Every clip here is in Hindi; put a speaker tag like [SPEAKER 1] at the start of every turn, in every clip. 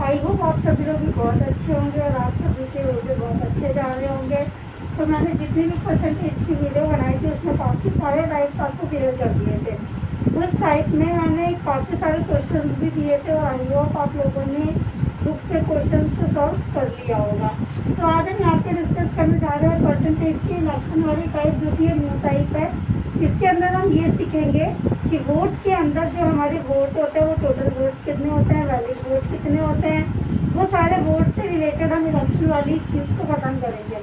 [SPEAKER 1] आई होप आप सभी लोग भी बहुत अच्छे होंगे और आप सभी के रोज़े बहुत अच्छे जा रहे होंगे। तो मैंने जितनी भी परसेंटेज की वीडियो बनाई थी उसमें काफ़ी सारे टाइप्स आपको क्लियर कर दिए थे। उस टाइप में मैंने काफ़ी सारे क्वेश्चंस भी दिए थे और आई होप आप लोगों ने बुक से क्वेश्चंस को सॉल्व कर लिया होगा। तो आज हम यहाँ पे डिस्कस करने जा रहे हैं परसेंटेज की इलेक्शन वाली टाइप, जो कि न्यू टाइप है। इसके अंदर हम ये सीखेंगे कि वोट के अंदर जो हमारे वोट होते हैं वो टोटल वोट्स कितने होते हैं, वैलिड वोट कितने होते हैं, वो सारे वोट से रिलेटेड हम इलेक्शन वाली चीज़ को खत्म करेंगे।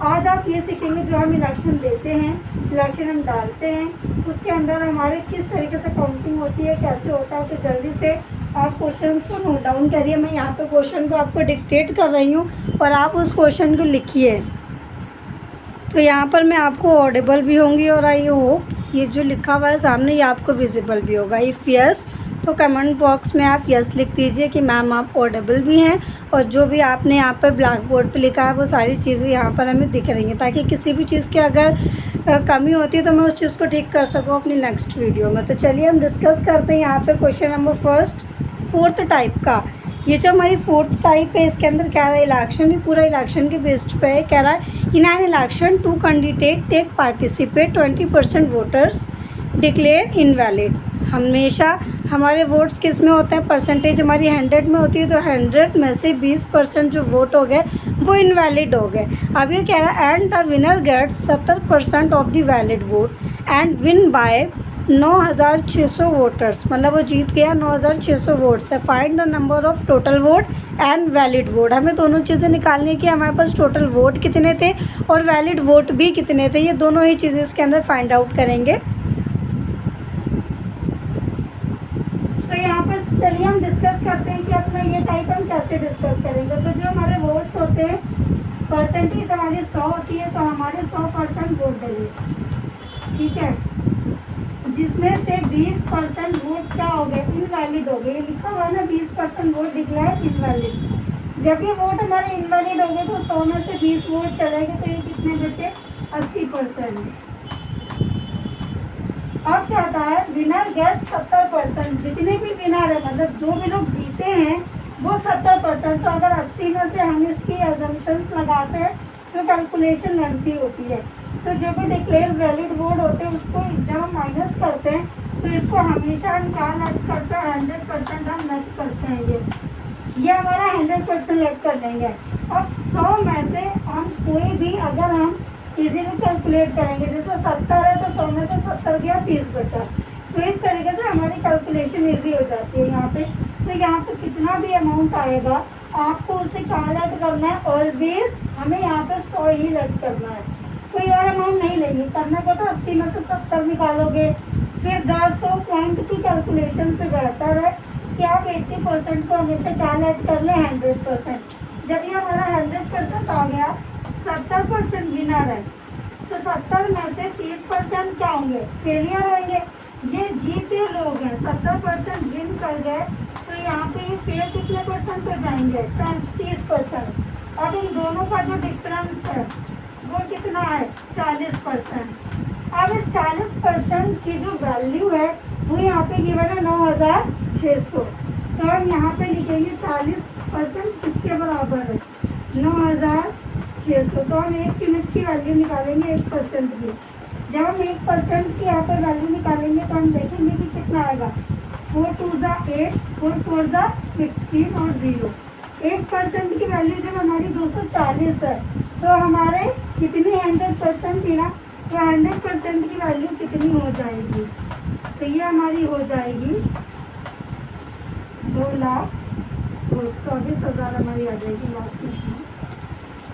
[SPEAKER 1] आज आप ये सीखेंगे जो हम इलेक्शन देते हैं, इलेक्शन हम डालते हैं, उसके अंदर हमारे किस तरीके से काउंटिंग होती है, कैसे होता है। तो जल्दी से आप क्वेश्चन को नोट डाउन करिए। मैं यहाँ पे क्वेश्चन को आपको डिक्टेट कर रही हूँ और आप उस क्वेश्चन को लिखिए। तो यहाँ पर मैं आपको ऑडिबल भी होंगी और आई होप ये जो लिखा हुआ है सामने ये आपको विजिबल भी होगा। इफ़ यस तो कमेंट बॉक्स में आप यस लिख दीजिए कि मैम आप ऑडिबल भी हैं और जो भी आपने यहाँ पर ब्लैक बोर्ड पे लिखा है वो सारी चीज़ें यहाँ पर हमें दिख रही हैं, ताकि किसी भी चीज़ की अगर कमी होती है तो मैं उस चीज़ को ठीक कर सकूँ अपनी नेक्स्ट वीडियो में। तो चलिए हम डिस्कस करते हैं यहाँ पर question number first, fourth type का। ये जो हमारी फोर्थ टाइप है इसके अंदर क्या रहा है, इलेक्शन ही पूरा इलेक्शन के बेस्ड पे है। कह रहा है in an election 2 candidate take participate 20% voters declare invalid. हमेशा हमारे वोट्स किस में होते हैं, परसेंटेज हमारी 100 में होती है, तो 100 में से 20% जो वोट हो गए वो इनवैलिड हो गए। अब ये कह रहा है and the winner gets 70% of the valid vote and win by 9,600 voters, मतलब वो जीत गया 9,600 वोट से। Find the number of total vote and valid vote. हमें दोनों चीज़ें निकालनी है कि हमारे पास टोटल वोट कितने थे और वैलिड वोट भी कितने थे। ये दोनों ही चीज़ें इसके अंदर फाइंड आउट करेंगे। तो यहाँ पर चलिए हम डिस्कस करते हैं कि अपना ये टाइप हम कैसे डिस्कस करेंगे। तो जो हमारे वोट्स होते हैं, परसेंटेज हमारी 100 होती है, तो हमारे 100% वोट डले, ठीक है, जिसमें से 20% वोट क्या हो गए, इनवैलिड हो गए। लिखा हुआ ना 20% वोट डिक्लेयर इनवैलिड। जब ये वोट हमारे इनवैलिड हो गए तो 100 में से 20 वोट चले गए, तो ये कितने बचे, 80%। अब चाहता है विनर गेट 70%। जितने भी विनर है, मतलब जो भी लोग जीते हैं वो 70%। तो अगर 80 में से हम इसकी एजम्पशंस लगाते हैं तो कैलकुलेशन लेंथी होती है। तो जो भी डिक्लेयर वैलिड वोट होते हैं उसको जब हम माइनस करते हैं तो इसको हमेशा हम क्या लेट करते हैं, 100% हम लेट करते हैं। ये हमारा 100% लेट कर देंगे। अब 100 में से हम कोई भी अगर हम इजीली कैलकुलेट करेंगे, जैसे 70 है तो 100 में से 70 गया, 30 बचा, तो इस तरीके से हमारी कैलकुलेशन ईजी हो जाती है यहाँ पे। तो यहाँ पे कितना भी अमाउंट आएगा आपको उसे क्या लेट करना है, ऑलवेज हमें यहाँ पे 100 ही लेट करना है, कोई और अमाउंट नहीं लेंगे। करने को तो 80 में से 70 निकालोगे, फिर 10, तो पॉइंट की कैलकुलेशन से बेहतर है कि आप 80% को हमेशा क्या लेट कर लें, 100%। जब ये हमारा 100% आ गया, 70% विनर है, तो 70 में से 30% क्या होंगे, फेलियर होंगे। ये जीते लोग हैं, 70% विन कर गए, तो यहाँ पे ये फेल कितने परसेंट हो जाएंगे, 30%। अब इन दोनों का जो डिफरेंस है वो कितना है, 40%। अब इस 40% की जो वैल्यू है वो यहाँ पे गिवन है 9,600। तो हम यहाँ पे लिखेंगे 40% किसके बराबर है, 9,600। तो हम 1 यूनिट की वैल्यू निकालेंगे 1% की। जब हम 1% की यहाँ पर वैल्यू निकालेंगे तो हम देखेंगे कि कितना आएगा, 4 2 8, 4 4 16 और 0। 1% की वैल्यू जब हमारी 240 है तो हमारे कितनी 100% थी ना, तो 100% की वैल्यू कितनी हो जाएगी, तो ये हमारी हो जाएगी 2,24,000 हमारी आ जाएगी।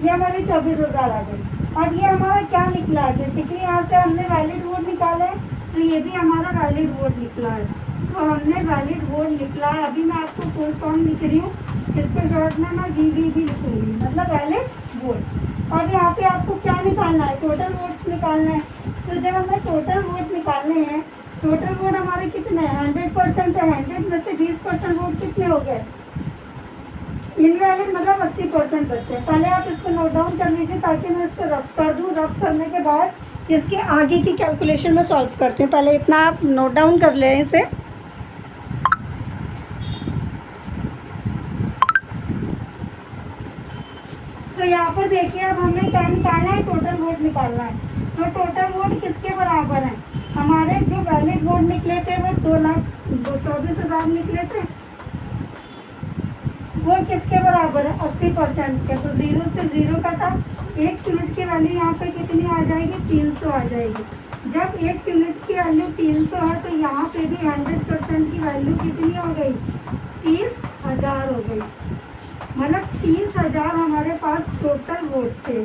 [SPEAKER 1] ये हमारी 24,000 आ गई। अब ये हमारा क्या निकला है, बेसिकली यहाँ से हमने वैलिड वोट निकाला है, तो ये भी हमारा वैलिड वोट निकला है। तो हमने वैलिड वोट निकला है। अभी मैं आपको फुल फॉर्म लिख रही हूँ, इसके शॉर्ट में मैं वी भी लिखूँगी, मतलब वैलिड वोट। अब यहाँ पे आपको क्या निकालना है, टोटल वोट्स निकालना है। तो जब हमें टोटल वोट निकालने हैं, टोटल वोट हमारे कितने हैं, 100% है, 100 में से 20% वोट कितने हो गए, इनवैलिड, मतलब 80% बच्चे। पहले आप इसको नोट डाउन कर लीजिए ताकि मैं इसको रफ कर दूँ। रफ करने के बाद इसके आगे की कैलकुलेशन में सॉल्व करती हूँ। पहले इतना आप नोट डाउन कर लें इसे। तो यहाँ पर देखिए अब हमें क्या निकालना है, टोटल वोट निकालना है। तो टोटल वोट किसके बराबर है, हमारे जो वैलिड वोट निकले थे वो 2,24,000 निकले थे, वो किसके बराबर है 80% के। तो 0 से 0 कटा, 1 यूनिट की वैल्यू यहाँ पे कितनी आ जाएगी 300 आ जाएगी। जब 1 यूनिट की वैल्यू 300 है तो यहाँ पे भी 100% की वैल्यू कितनी हो गई 30,000 हो गई। मतलब 30,000 हमारे पास टोटल वोट थे,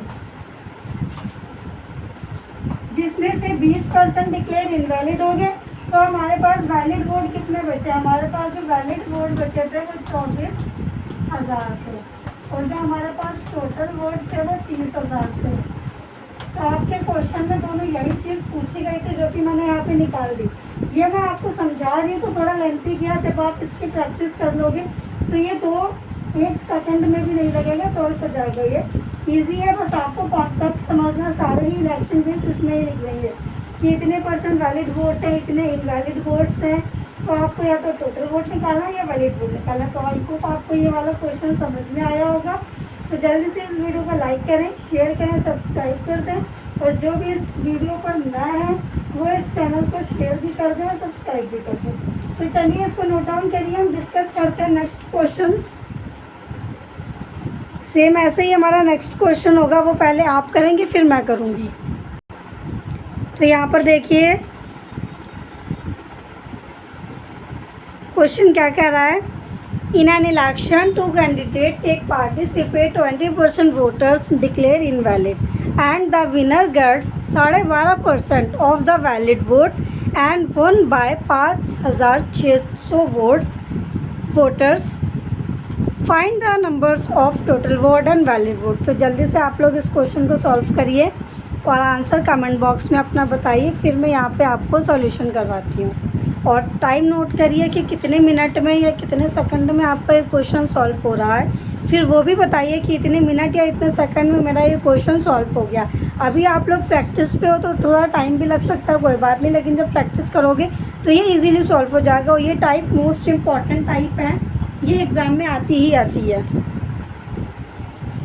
[SPEAKER 1] जिसमें से 20% डिक्लेयर इनवैलिड हो गए। तो हमारे पास वैलिड वोट कितने बचे, हमारे पास जो वैलिड वोट बचे थे वो 24,000 थे, और जो हमारे पास टोटल वोट थे वो 30,000 थे। तो आपके क्वेश्चन में दोनों यही चीज़ पूछी गई थी, जो कि मैंने यहाँ पे निकाल दी। ये मैं आपको समझा रही हूँ तो थोड़ा लेंथी किया, जब आप इसकी प्रैक्टिस कर लोगे तो ये 1 सेकंड में भी नहीं लगेगा, सॉल्व हो जाएगा। ये इजी है, बस आपको कॉन्सेप्ट समझना। सारे ही इलेक्शन बिल्स इसमें ही निकलेंगे कि इतने % वैलिड वोट है, इतने इनवैलिड वोट्स हैं। तो आपको या तो टोटल वोट निकालना है या वैलिड वोट निकालना है। तो आई होप आपको ये वाला क्वेश्चन समझ में आया होगा। तो जल्दी से इस वीडियो को लाइक करें, शेयर करें, सब्सक्राइब कर दें, और जो भी इस वीडियो पर नए हैं वो इस चैनल को शेयर भी कर दें और सब्सक्राइब भी कर दें। तो चलिए इसको नोट डाउन करिए, हम डिस्कस करते हैं नेक्स्ट क्वेश्चंस। सेम ऐसे ही हमारा नेक्स्ट क्वेश्चन होगा, वो पहले आप करेंगे फिर मैं करूँगी। तो यहाँ पर देखिए क्वेश्चन क्या कह रहा है। In an election, 2 candidates take participate, 20% voters declare invalid, and the winner gets 12.5% of the valid vote and won by 5,600 voters. Find the numbers of total vote and valid vote। तो जल्दी से आप लोग इस क्वेश्चन को सॉल्व करिए और आंसर कमेंट बॉक्स में अपना बताइए, फिर मैं यहाँ पे आपको सॉल्यूशन करवाती हूँ। और टाइम नोट करिए कि कितने मिनट में या कितने सेकंड में आपका ये क्वेश्चन सॉल्व हो रहा है, फिर वो भी बताइए कि इतने मिनट या इतने सेकंड में मेरा ये क्वेश्चन सॉल्व हो गया। अभी आप लोग प्रैक्टिस पे हो तो थोड़ा टाइम भी लग सकता है, कोई बात नहीं, लेकिन जब प्रैक्टिस करोगे तो ये इजीली सॉल्व हो जाएगा। और ये टाइप मोस्ट इम्पॉर्टेंट टाइप है, ये एग्ज़ाम में आती ही आती है।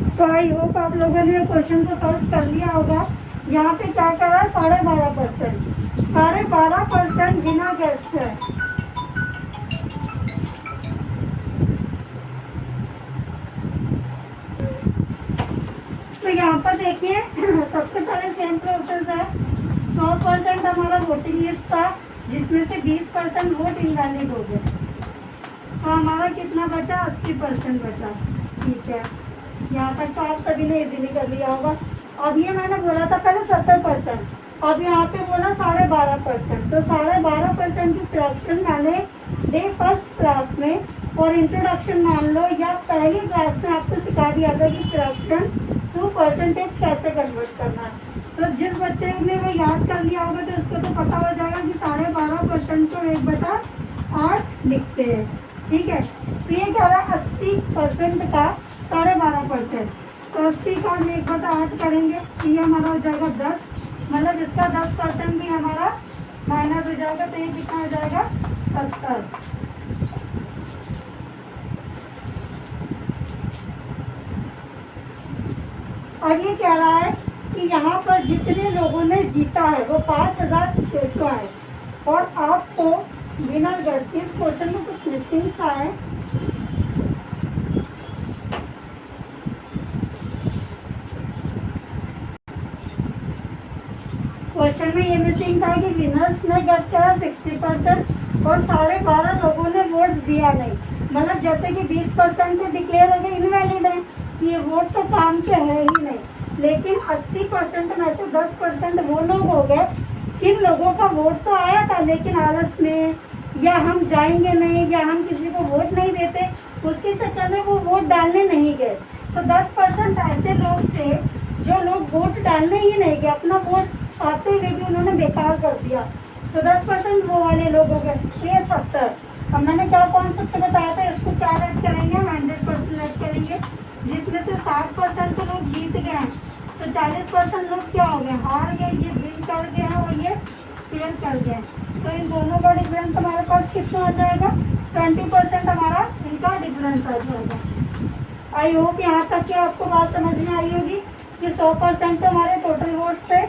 [SPEAKER 1] तो आई होप आप लोगों ने क्वेश्चन को सॉल्व कर लिया होगा। यहाँ पे क्या कर रहा है 12.5%, 12.5% बिना गैस है। तो यहाँ पर देखिए सबसे पहले सेम प्रोसेस है। 100% हमारा वोटिंग लिस्ट था, जिसमें से 20% वोट इनवैलिड हो गए, तो हमारा कितना बचा 80% बचा। ठीक है, यहाँ तक तो आप सभी ने इजीली कर लिया होगा। अब ये मैंने बोला था पहले 70%, अब यहाँ पे बोला 12.5%। तो 12.5% की फ्रैक्शन मैंने डे फर्स्ट क्लास में और इंट्रोडक्शन मान लो या पहली क्लास में आपको सिखा दिया था कि फ्रैक्शन टू परसेंटेज कैसे कन्वर्ट करना है। तो जिस बच्चे ने वो याद कर लिया होगा तो उसको तो पता हो जाएगा कि 12.5% को 1/8 लिखते हैं। ठीक है, तो ये क्या रहा 80% का 12.5%, तो 80 का हम 1/8 करेंगे, ये हमारा हो जाएगा 10, मतलब इसका 10% भी हमारा माइनस हो जाएगा, तो ये कितना हो जाएगा 70। और ये कह रहा है कि यहाँ पर जितने लोगों ने जीता है वो 5,600 है, और आपको विनर गट्स, इस क्वेश्चन में कुछ मिसिंग सा है। क्वेश्चन में ये मिसिंग था कि विनर्स ने गेट करा 60% और 12.5 लोगों ने वोट्स दिया नहीं, मतलब जैसे कि 20% तो डिक्लेयर हो गए इनवैलिड है, ये वोट तो काम के है ही नहीं। लेकिन 80% में से 10% वो लोग हो गए जिन लोगों का वोट तो आया था, लेकिन आलस में या हम जाएंगे नहीं या हम किसी को वोट नहीं देते, उसके चक्कर में वो वोट डालने नहीं गए। तो 10% ऐसे लोग थे जो लोग वोट डालने ही नहीं गए, अपना वोट आते हुए भी उन्होंने बेकार कर दिया। तो 10% वो वाले लोग हो गए, तो ये 70। अब मैंने क्या कॉन्सेप्ट बताया था, इसको क्या ऐड करेंगे, 100% ऐड करेंगे, जिसमें से 60% तो लोग जीत गए हैं, तो 40% लोग क्या हो गए, हार गए, ये विन कर गए हैं और ये फेल कर गए। तो इन दोनों का डिफरेंस हमारे पास कितना आ जाएगा, 20% हमारा इनका डिफरेंस आ जाएगा। आई होप यहाँ तक कि आपको बात समझ में आई होगी कि 100% तो हमारे टोटल वोट्स थे,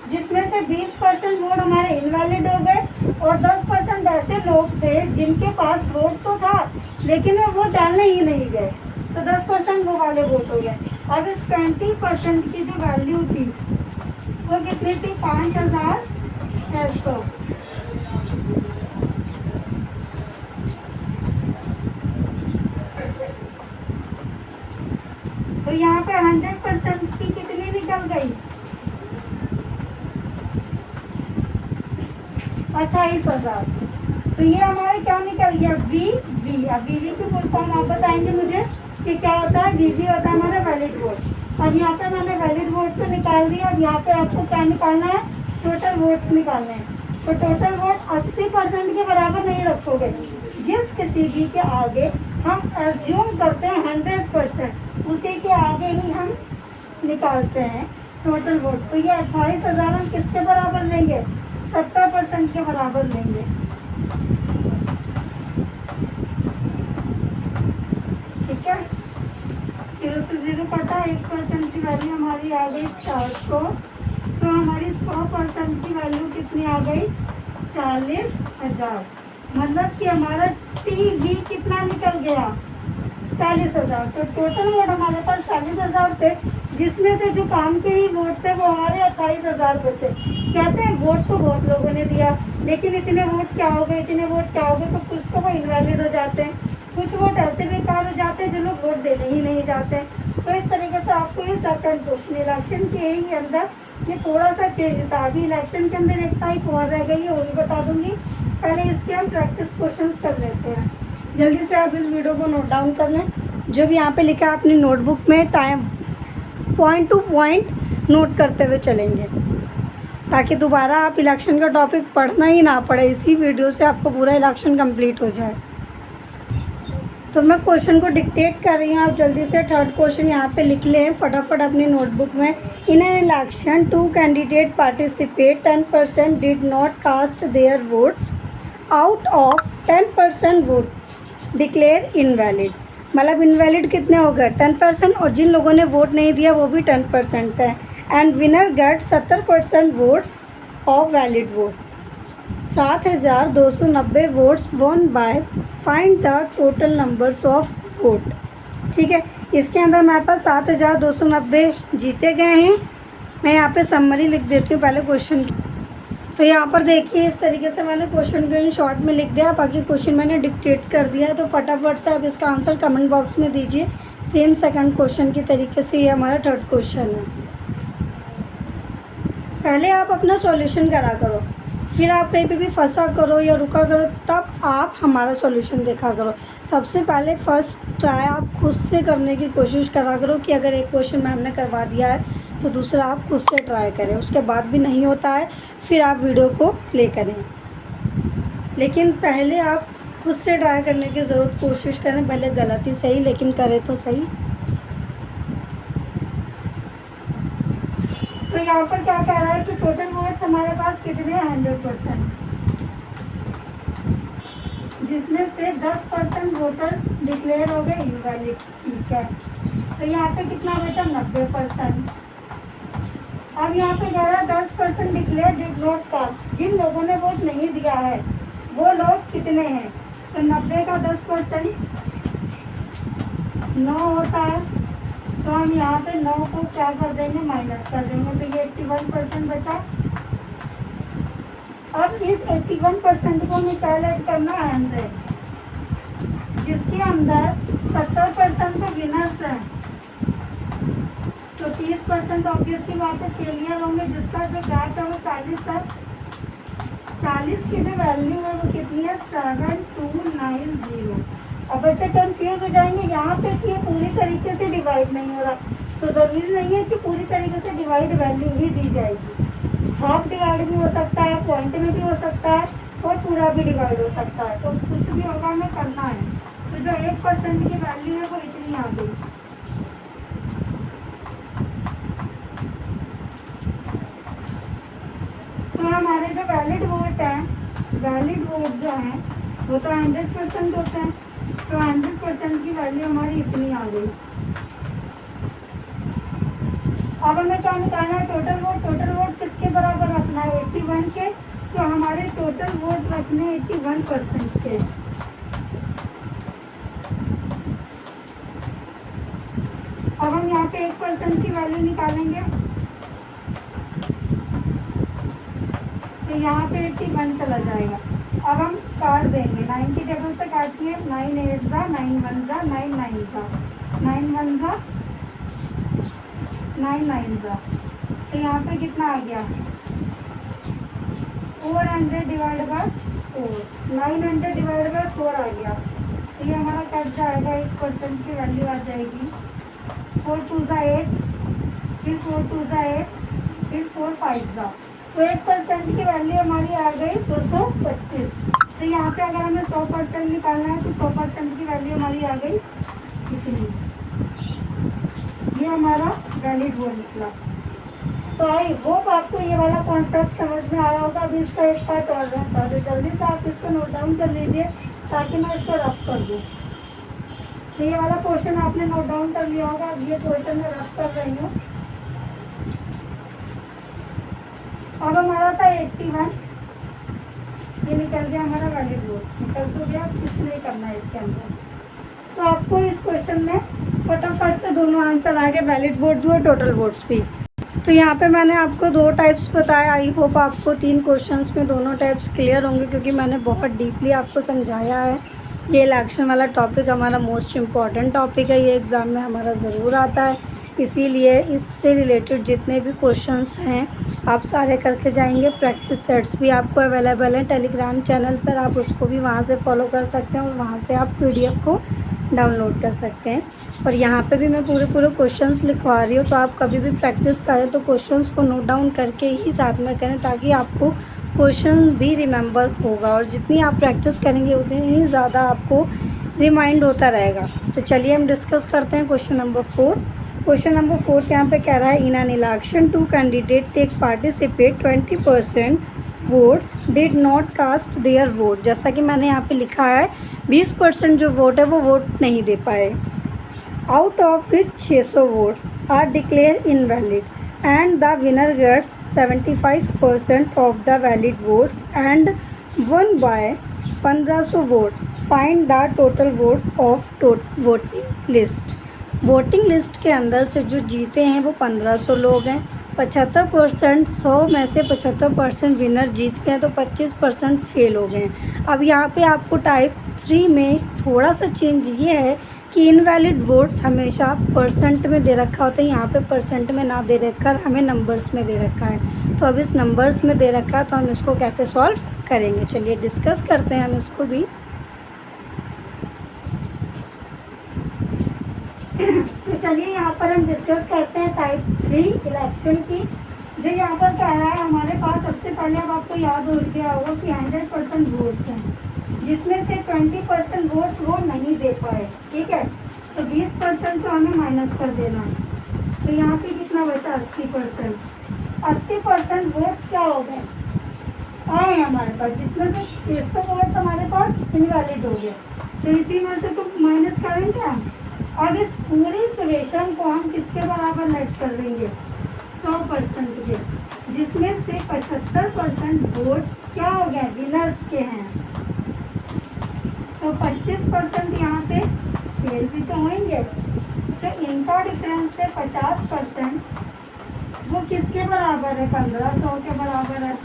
[SPEAKER 1] जिसमें से 20% वोट हमारे इनवैलिड हो गए और 10% ऐसे लोग थे जिनके पास वोट तो था लेकिन वो वोट डालने ही नहीं गए, तो 10% वो वाले वोट हो गए। अब इस 20% की जो वैल्यू थी वो कितनी थी? 5,600। तो यहाँ पे 100% की कितनी निकल गई? 28,000। तो ये हमारे क्या निकल गया? वी। अब वी की फुल फॉर्म आप बताएंगे मुझे कि क्या होता है? वी होता है हमारा वैलिड वोट। अब यहाँ पे मैंने वैलिड वोट तो निकाल दिया, अब यहाँ पे आपको क्या निकालना है? टोटल वोट्स निकालने हैं। तो टोटल वोट 80% के बराबर नहीं रखोगे, जिस किसी भी के आगे हम एज्यूम करते हैं 100%, उसी के आगे ही हम निकालते हैं टोटल वोट। तो ये 28,000 हम किसके बराबर लेंगे? 70% के बराबर लेंगे। ठीक है, 0 से 0 कटा, 1% की वैल्यू हमारी आ गई 400। तो हमारी 100% की वैल्यू कितनी आ गई? 40,000। मतलब कि हमारा टी कितना निकल गया? 40,000। तो टोटल वोट हमारे पास 40,000 थे, जिसमें से जो काम के ही वोट थे वो हमारे 28,000 बचे। कहते हैं वोट तो बहुत लोगों ने दिया, लेकिन इतने वोट क्या हो गए? इतने वोट क्या हो गए? तो कुछ तो वो इनवैलिड हो जाते हैं, कुछ वोट ऐसे बेकार हो जाते हैं जो लोग वोट देने ही नहीं जाते। तो इस तरीके से आपको ये सर्टेन क्वेश्चन इलेक्शन के ही अंदर ये थोड़ा सा चेंज था। अभी इलेक्शन के अंदर एक टाइप और रह गई है, वो भी बता दूंगी। पहले इसके हम प्रैक्टिस क्वेश्चन कर लेते हैं। जल्दी से आप इस वीडियो को नोट डाउन कर लें, जो भी यहाँ पे लिखा है अपनी नोटबुक में time point two point note करते हुए चलेंगे, ताकि दोबारा आप इलेक्शन का टॉपिक पढ़ना ही ना पड़े, इसी वीडियो से आपको पूरा इलेक्शन कंप्लीट हो जाए। तो मैं क्वेश्चन को डिक्टेट कर रही हूँ, आप जल्दी से थर्ड क्वेश्चन यहाँ पे लिख लें फटाफट अपनी नोटबुक में। In an election 2 candidate participate, 10% did not cast their votes, out of 10% votes declare invalid. मतलब इनवैलिड कितने हो गए? 10%, और जिन लोगों ने वोट नहीं दिया वो भी 10% है। And winner get 70% votes of valid vote. 7,290 votes won by, find the total numbers of vote. ठीक है, इसके अंदर हमारे पास 7,290 जीते गए हैं। मैं यहाँ पे समरी लिख देती हूँ पहले क्वेश्चन की। तो यहाँ पर देखिए इस तरीके से मैंने क्वेश्चन को इन शॉर्ट में लिख दिया, बाकी क्वेश्चन मैंने डिक्टेट कर दिया है। तो फटाफट से आप इसका आंसर कमेंट बॉक्स में दीजिए, सेम सेकंड क्वेश्चन की तरीके से। ये हमारा थर्ड क्वेश्चन है। पहले आप अपना सॉल्यूशन करा करो, फिर आप कहीं पे भी फंसा करो या रुका करो, तब आप हमारा सॉल्यूशन देखा करो। सबसे पहले फर्स्ट ट्राई आप खुद से करने की कोशिश करा करो कि अगर एक क्वेश्चन मैम ने करवा दिया है तो दूसरा आप खुद से ट्राई करें। उसके बाद भी नहीं होता है फिर आप वीडियो को प्ले करें, लेकिन पहले आप खुद से ट्राई करने की ज़रूर कोशिश करें। पहले गलती सही, लेकिन करें तो सही। तो यहाँ पर क्या कह रहा है कि टोटल वोट्स हमारे पास कितने हैं? 100%, जिसमें से 10% वोटर्स डिक्लेयर हो गए इनवैलिड। ठीक है, तो यहाँ पे कितना बचा? 90%। अब यहाँ पे कह रहा है 10% डिक्लेयर डिड नॉट कास्ट। जिन लोगों ने वोट नहीं दिया है वो लोग कितने हैं? तो 90 का 10% 9 होता है। तो हम यहाँ पे 9 को क्या कर देंगे? माइनस कर देंगे। तो ये 81% बचा। अब इस 81% को कैलकुलेट करना है 100, जिसके अंदर 70% तो विनर्स हैं, तो 30% ऑब्वियसली बात है फेलियर होंगे, जिसका जो गैप है वो 40 है। 40 की जो वैल्यू है वो कितनी है? 7290। अब बच्चे कंफ्यूज हो जाएंगे यहाँ पे कि ये पूरी तरीके से डिवाइड नहीं हो रहा, तो ज़रूरी नहीं है कि पूरी तरीके से डिवाइड वैल्यू ही दी जाएगी। हाफ डिवाइड भी हो सकता है, पॉइंट में भी हो सकता है, और पूरा भी डिवाइड हो सकता है। तो कुछ भी होगा हमें करना है। तो जो 1% की वैल्यू है वो इतनी आ गई। तो हमारे जो वैलिड वोट हैं, वैलिड वोट जो हैं वो तो 100% होते हैं, तो 100% की वैल्यू हमारी इतनी आ गई। अब हमें क्या निकालना है, टोटल वोट। टोटल वोट किसके बराबर रखना है, 81 के। तो हमारे टोटल वोट रखने 81% के। अब हम यहाँ पे 1% की वैल्यू निकालेंगे, तो यहाँ पे 81 चला जाएगा। अब हम काट देंगे, 9 की टेबल से काटिए, 9 8 जा, 9 1 जा, 9 9 जा, 9 1 जा, 9 9 जा। तो यहाँ पे कितना आ गया, 400 डिवाइड बाय 4, 900 डिवाइड बाय 4 आ गया। तो ये हमारा कट जाएगा, 1% की वैल्यू आ जाएगी। 4 2 जा 8, फिर 4 2 जा 8, फिर 4 5 जा। तो 1% की वैल्यू हमारी आ गई 225। तो यहाँ पे अगर हमें 100% निकालना है तो 100% की वैल्यू हमारी आ गई कितनी, ये हमारा वैलिड वो निकला। तो आई होप आपको ये वाला कॉन्सेप्ट समझ में आया होगा। अभी इसका एक पार्ट और रहता है, तो जल्दी से आप इसको नोट डाउन कर लीजिए ताकि मैं इसको रफ कर दूँ। तो ये वाला क्वेश्चन आपने नोट डाउन कर लिया होगा। अब ये क्वेश्चन मैं रफ कर रही हूँ। अब हमारा था 81, ये निकल गया हमारा वैलिड वोट, निकल तो गया, कुछ नहीं करना है इसके अंदर। तो आपको इस क्वेश्चन में फटाफट से दोनों आंसर आ गए, वैलिड वोट भी और टोटल वोट्स भी। तो यहाँ पे मैंने आपको 2 टाइप्स बताया। आई होप आपको 3 क्वेश्चंस में दोनों टाइप्स क्लियर होंगे, क्योंकि मैंने बहुत डीपली आपको समझाया है। ये इलेक्शन वाला टॉपिक हमारा मोस्ट इम्पॉर्टेंट टॉपिक है, ये एग्ज़ाम में हमारा ज़रूर आता है। इसीलिए इससे रिलेटेड जितने भी क्वेश्चंस हैं आप सारे करके जाएंगे। प्रैक्टिस सेट्स भी आपको अवेलेबल हैं टेलीग्राम चैनल पर, आप उसको भी वहाँ से फॉलो कर सकते हैं और वहाँ से आप PDF को डाउनलोड कर सकते हैं। और यहाँ पे भी मैं पूरे क्वेश्चंस लिखवा रही हूँ, तो आप कभी भी प्रैक्टिस करें तो क्वेश्चंस को नोट डाउन करके ही साथ में करें, ताकि आपको क्वेश्चन भी रिमेंबर होगा। और जितनी आप प्रैक्टिस करेंगे उतनी ही ज़्यादा आपको रिमाइंड होता रहेगा। तो चलिए हम डिस्कस करते हैं क्वेश्चन नंबर 4। क्वेश्चन नंबर 4 यहाँ पे कह रहा है, in an election 2 candidate take participate 20% votes did not cast their vote. जैसा कि मैंने यहाँ पे लिखा है 20% जो वोट है वो वोट नहीं दे पाए। Out of which 600 votes are declare invalid and the winner gets 75% of the valid votes and won by 1500 votes. Find the total votes of voting list. Voting list के अंदर से जो जीते हैं वो 1500 लोग हैं। 75%, 100 में से 75% विनर जीत गए हैं, तो 25% फेल हो गए हैं। अब यहाँ पे आपको टाइप 3 में थोड़ा सा चेंज ये है कि इनवैलिड वोट्स हमेशा परसेंट में दे रखा होता है, यहाँ पे परसेंट में ना दे रखा है, हमें नंबर्स में दे रखा है। तो अब इस नंबर्स में दे रखा है, तो हम इसको कैसे सॉल्व करेंगे, चलिए डिस्कस करते हैं हम इसको भी। तो चलिए यहाँ पर हम डिस्कस करते हैं टाइप 3 इलेक्शन की। जो यहाँ पर कह रहा है हमारे पास, सबसे पहले अब आपको याद हो गया होगा कि 100% वोट्स हैं, जिसमें से 20% वोट्स वो नहीं दे पाए। ठीक है, तो 20% तो हमें माइनस कर देना है। तो यहाँ पे कितना बचा, 80%। 80% वोट्स क्या हो गए, आए हमारे पास, जिसमें से 600 वोट्स हमारे पास इनवैलिड हो गए। तो इसी में से तो माइनस करेंगे हम। अब इस पूरी इक्वेशन को हम किसके बराबर लेट कर देंगे, 100% के, जिसमें से 75% वोट क्या हो गए, विनर्स के हैं। तो 25% यहाँ पे फेल भी तो होंगे। तो इनका डिफरेंस है 50%, वो किसके बराबर है, 1500 के बराबर है।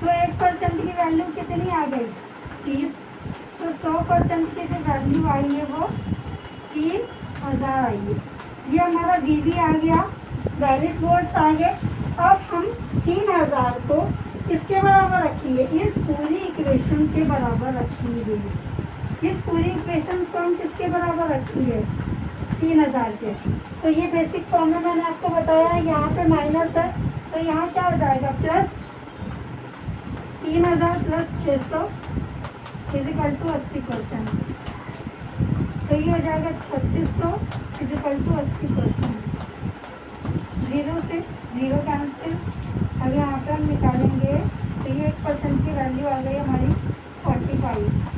[SPEAKER 1] तो 1% की वैल्यू कितनी आ गई, 30। तो 100% की जो वैल्यू आई है वो 3000 आई है। ये हमारा VV आ गया, वैलिड वोट्स आ गए। अब हम 3000 को किसके बराबर रखेंगे, इस पूरी इक्वेशन के बराबर रखेंगे। इस पूरी इक्वेशन को हम किसके बराबर रखेंगे, 3000 के। तो ये बेसिक फॉर्म में मैंने आपको बताया है, यहाँ पे माइनस है, तो यहाँ क्या हो जाएगा, प्लस 3000 प्लस 600 इजिकल टू 80%। तो ये हो जाएगा 3600 इजिकल टू 80%। 0 से 0 कैंसिल। अब यहाँ पर हम निकालेंगे, तो ये 1% की वैल्यू आ गई हमारी 5।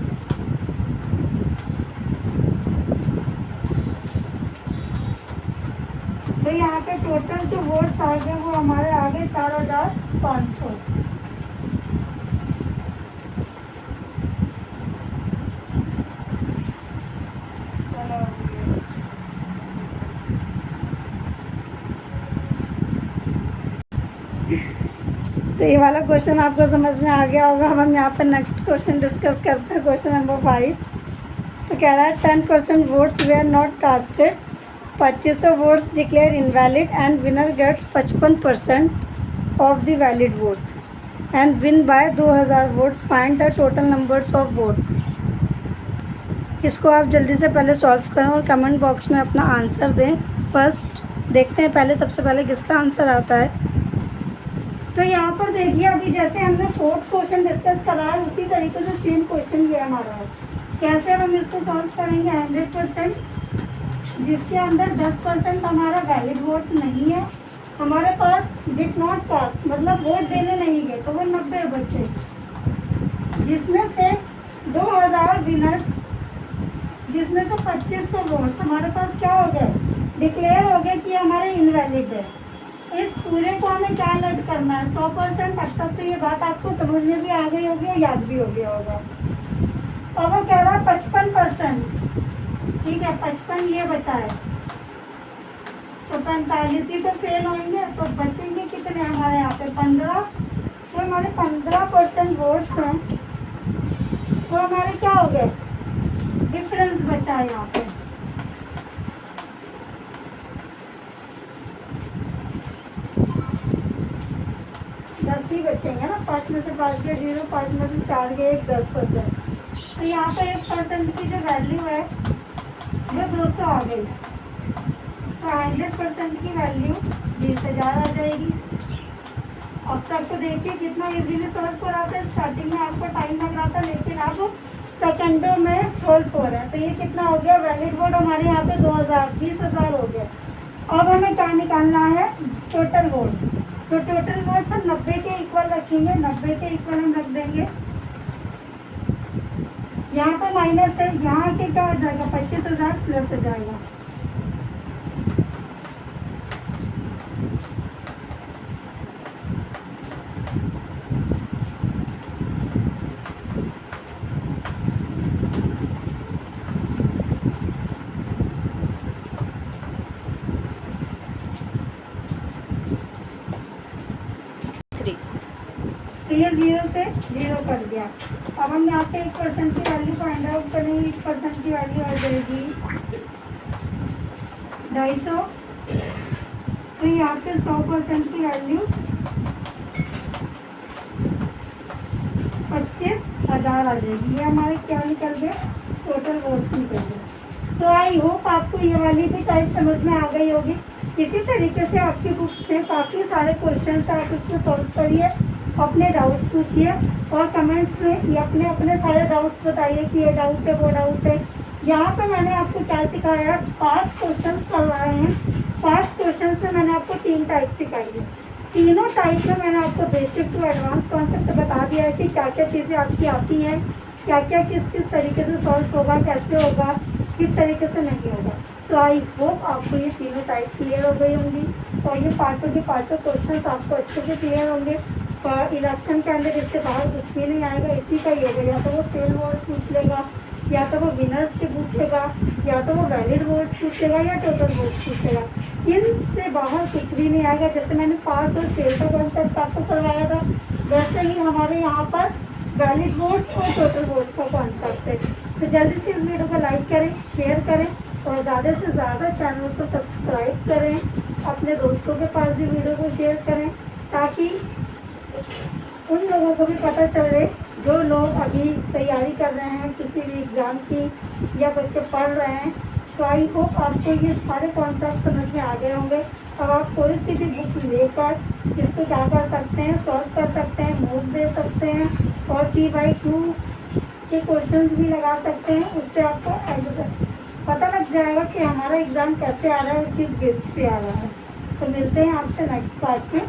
[SPEAKER 1] तो यहाँ पे टोटल जो वोट्स आ गए वो हमारे आ गए 4500। तो ये वाला क्वेश्चन आपको समझ में आ गया होगा। अब हम यहाँ पर नेक्स्ट क्वेश्चन डिस्कस करते हैं, क्वेश्चन नंबर 5। तो कह रहा है 10% votes were not casted, 2500 votes declare invalid and winner gets 55% of the valid vote and win by 2000 votes, find the total numbers of vote. इसको आप जल्दी से पहले सॉल्व करें और कमेंट बॉक्स में अपना आंसर दें। फर्स्ट देखते हैं पहले सबसे पहले किसका आंसर आता है। तो यहाँ पर देखिए अभी जैसे हमने 4th क्वेश्चन डिस्कस करा है उसी तरीके से सेम क्वेश्चन ये हमारा है। कैसे हम इसको सॉल्व करेंगे। 100% जिसके अंदर 10% हमारा वैलिड वोट नहीं है, हमारे पास डिड नॉट कास्ट मतलब वोट देने नहीं गए, तो वो 90 बचे, जिसमें से 2000 विनर्स, जिसमें से 2500 वोट्स हमारे पास क्या हो गए, डिक्लेयर हो गए कि हमारे इनवैलिड है। इस पूरे को हमें क्या ऐड करना है 100%। अब तक तो ये बात आपको समझ में भी आ गई होगी और याद भी हो गया होगा। और वो कह रहा है 55%, ठीक है 55 ये बचा है, तो 45 ही तो फेल होंगे, तो बचेंगे कितने हमारे यहाँ पे 15। तो हमारे 15% वोट्स हैं, तो हमारे क्या हो गए, डिफरेंस बचा है यहाँ पे। ही बचेंगे ना, 5 में से 5 गए 0, 5 में से 4 गए 1, 10%। तो यहाँ पे 1% की जो वैल्यू है वो 200 आ गई, तो 100% की वैल्यू 20,000 आ जाएगी। अब तक तो देखिए कितना इजीली सॉल्व हो रहा था, स्टार्टिंग में आपको टाइम लग रहा था लेकिन अब सेकंडों में सॉल्व हो रहा है। तो ये कितना हो गया, वैलिड वोट हमारे यहाँ पे 20,000 हो गया। अब हमें क्या निकालना है, टोटल वोट्स। तो टोटल वोट्स हम 90 के इक्वल रखेंगे, 90 के इक्वल हम रख देंगे। यहाँ पर माइनस है, यहाँ के क्या हो जाएगा 25,000 प्लस हो जाएगा। तो ये 0 से 0 कर दिया। अब हम यहाँ पे 1% की वैल्यू फाइंड आउट करेंगे। 1% की वैल्यू आ जाएगी 250। तो यहाँ पे 100% की वैल्यू 25,000 आ जाएगी। ये हमारे क्या निकल गए, टोटल वोट्स निकल गए। तो आई होप आपको ये वाली भी टाइप समझ में आ गई होगी। इसी तरीके से आपकी बुक्स में काफ़ी सारे क्वेश्चन आप इसमें सॉल्व करिए, अपने डाउट्स पूछिए और कमेंट्स में ये अपने अपने सारे डाउट्स बताइए कि ये डाउट है वो डाउट है। यहाँ पे मैंने आपको क्या सिखाया, 5 क्वेश्चंस करवाए हैं। 5 क्वेश्चंस में मैंने आपको 3 टाइप सिखाई है। तीनों टाइप में मैंने आपको बेसिक टू एडवांस कॉन्सेप्ट बता दिया है कि क्या क्या चीज़ें आपकी आती हैं, क्या क्या किस तरीके से सॉल्व होगा, कैसे होगा, किस तरीके से नहीं होगा। तो आई होप आपको ये तीनों टाइप क्लियर हो गई होंगी और ये पाँचों के पाँचों क्वेश्चन आपको अच्छे से क्लियर होंगे। और इलेक्शन के अंदर इससे बाहर कुछ भी नहीं आएगा, इसी का ही होगा। या तो वो फेल वोट्स पूछ लेगा, या तो वो विनर्स के पूछेगा, या तो वो वैलिड वोट्स पूछेगा, या टोटल वोट्स पूछेगा। इनसे बाहर कुछ भी नहीं आएगा। जैसे मैंने पास और फेल का कॉन्सेप्ट आपको करवाया था, वैसे ही हमारे यहाँ पर वैलिड वोट्स और टोटल वोट्स का कॉन्सेप्ट है। तो जल्दी से इस वीडियो को लाइक करें, शेयर करें और ज़्यादा से ज़्यादा चैनल को सब्सक्राइब करें। अपने दोस्तों के पास भी वीडियो को शेयर करें ताकि उन लोगों को भी पता चले जो लोग अभी तैयारी कर रहे हैं किसी भी एग्ज़ाम की या बच्चे पढ़ रहे हैं। तो आई होप आपको ये सारे कॉन्सेप्ट समझ में आ गए होंगे। अब आप कोई सी भी बुक लेकर इसको क्या कर सकते हैं, सॉल्व कर सकते हैं, नोट दे सकते हैं और P/2 के क्वेश्चंस भी लगा सकते हैं। उससे आपको पता लग जाएगा कि हमारा एग्ज़ाम कैसे आ रहा है और किस बेस पे आ रहा है। तो मिलते हैं आपसे नेक्स्ट पार्ट में।